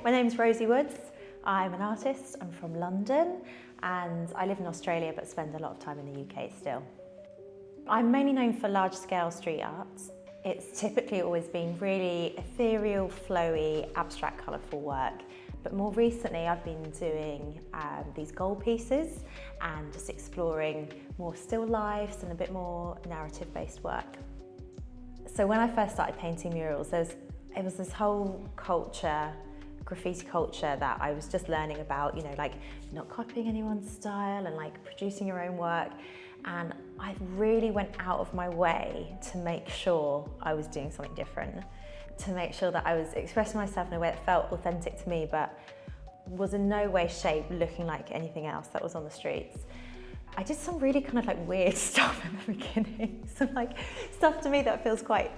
My name's Rosie Woods. I'm an artist. I'm from London and I live in Australia but spend a lot of time in the UK still. I'm mainly known for large-scale street art. It's typically always been really ethereal, flowy, abstract, colourful work. But more recently I've been doing these gold pieces and just exploring more still lifes and a bit more narrative-based work. So when I first started painting murals, it was this whole culture, graffiti culture, that I was just learning about, you know, like not copying anyone's style and like producing your own work. And I really went out of my way to make sure I was doing something different, to make sure that I was expressing myself in a way that felt authentic to me, but was in no way, shape looking like anything else that was on the streets. I did some really kind of like weird stuff in the beginning, some like stuff to me that feels quite,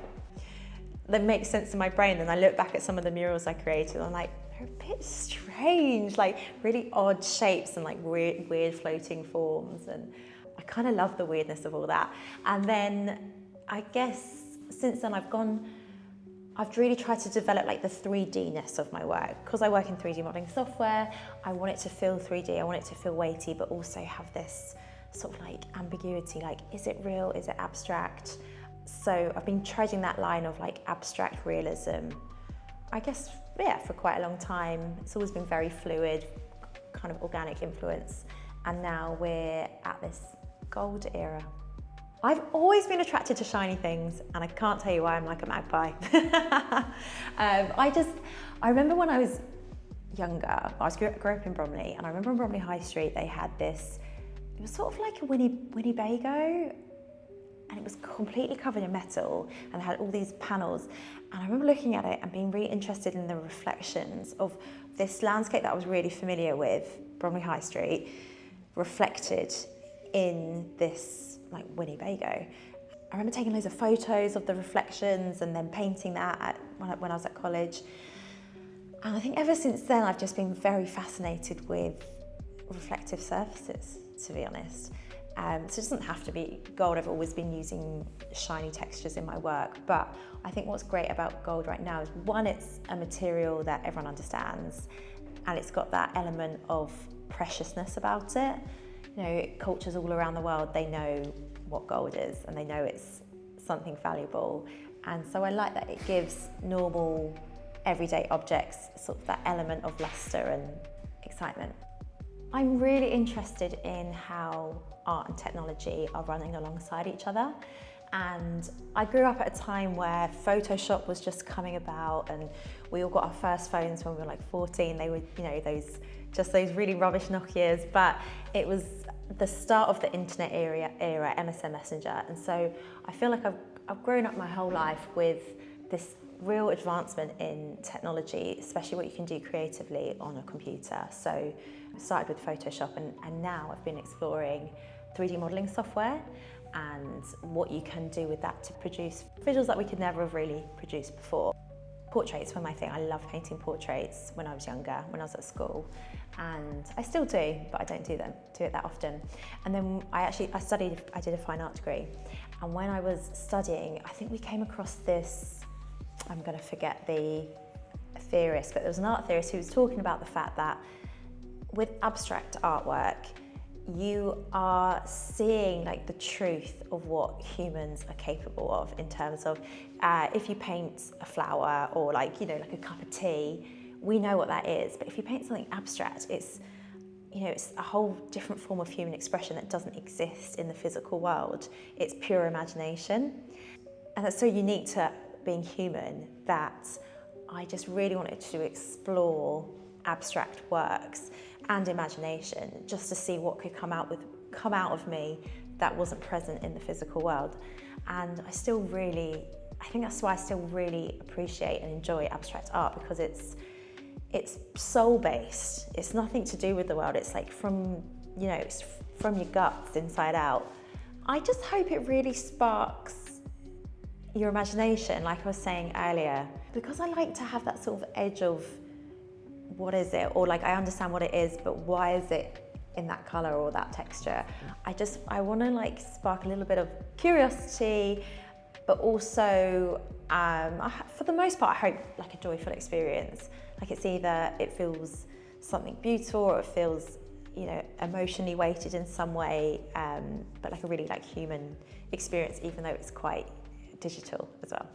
that makes sense in my brain. And I look back at some of the murals I created and I'm like, they're a bit strange, like really odd shapes and like weird floating forms. And I kind of love the weirdness of all that. And then I guess since then I've really tried to develop like the 3D-ness of my work. Because I work in 3D modeling software, I want it to feel 3D, I want it to feel weighty, but also have this sort of like ambiguity, like is it real, is it abstract? So I've been treading that line of like abstract realism, I guess, yeah, for quite a long time. It's always been very fluid, kind of organic influence. And now we're at this gold era. I've always been attracted to shiny things and I can't tell you why. I'm like a magpie. I remember when I was younger, grew up in Bromley, and I remember on Bromley High Street they had this, it was sort of like a Winnebago, and it was completely covered in metal and had all these panels. And I remember looking at it and being really interested in the reflections of this landscape that I was really familiar with, Bromley High Street, reflected in this like Winnebago. I remember taking loads of photos of the reflections and then painting that when I was at college. And I think ever since then I've just been very fascinated with reflective surfaces, to be honest. So it doesn't have to be gold. I've always been using shiny textures in my work, but I think what's great about gold right now is, one, it's a material that everyone understands, and it's got that element of preciousness about it. You know, cultures all around the world, they know what gold is and they know it's something valuable. And so I like that it gives normal, everyday objects sort of that element of luster and excitement. I'm really interested in how art and technology are running alongside each other. And I grew up at a time where Photoshop was just coming about, and we all got our first phones when we were like 14. They were, you know, those really rubbish Nokias, but it was the start of the internet era, MSN Messenger. And so I feel like I've grown up my whole life with this real advancement in technology, especially what you can do creatively on a computer. So I started with Photoshop, and now I've been exploring 3D modeling software and what you can do with that to produce visuals that we could never have really produced before. Portraits were my thing. I loved painting portraits when I was younger, when I was at school, and I still do, but I don't do it that often. And then I did a fine art degree, and when I was studying, I think we came across this, I'm going to forget the theorist, but there was an art theorist who was talking about the fact that with abstract artwork, you are seeing like the truth of what humans are capable of, in terms of if you paint a flower or like, you know, like a cup of tea, we know what that is. But if you paint something abstract, it's, you know, it's a whole different form of human expression that doesn't exist in the physical world. It's pure imagination. And that's so unique to being human that I just really wanted to explore abstract works and imagination, just to see what could come out of me that wasn't present in the physical world. And I think that's why I still really appreciate and enjoy abstract art, because it's soul-based. It's nothing to do with the world. It's like it's from your guts, inside out. I just hope it really sparks your imagination, like I was saying earlier, because I like to have that sort of edge of, what is it? Or like, I understand what it is, but why is it in that color or that texture? I want to like spark a little bit of curiosity, but also, for the most part, I hope like a joyful experience. Like it's either it feels something beautiful or it feels, you know, emotionally weighted in some way, but like a really like human experience, even though it's quite digital as well.